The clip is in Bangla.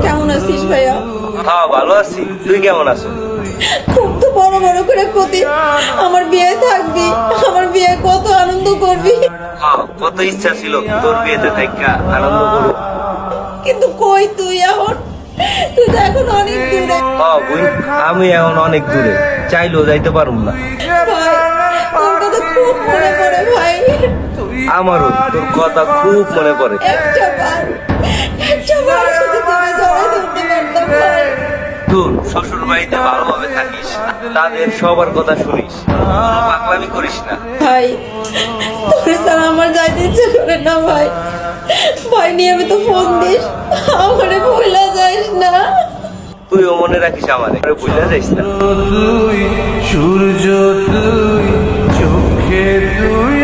কেমন আছিস ভাইয়া? হ্যাঁ ভালো আছি, তুই কেমন আছো? খুব তো বড় বড় করে কতি আমার বিয়ে থাকবি, আমার বিয়ে কত আনন্দ করবি। হ্যাঁ, কত ইচ্ছা ছিল তোর বিয়েতে থাকা আনন্দ করবো। কিন্তু কই তুই এখন? তুই তো এখন অনেক দূরে। হ্যাঁ বোন, আমি এখন অনেক দূরে, চাইলেও যাইতে পারুম না। ভাই তোর কথা খুব মনে পড়ে ভাই। আমারও তোর কথা খুব মনে পড়ে। একটা বার শুধু তোকে জড়াই ধরতে পারতাম ভাই। তোর শ্বশুর বাড়িতে ভালোভাবে থাকিস, তাদের সবার কথা শুনিস, কোনো পাগলামি করিস না। ভাই তোর ছাড়া আমার যাইতে ইচ্ছে করে না ভাই। ভাই নিয়মিত ফোন দিস, আমারে ভুলা যাইস না। তুইও মনে রাখিস আমারে, ভুলে যাইস না। তুই সূর্য, তুই চোখে তুই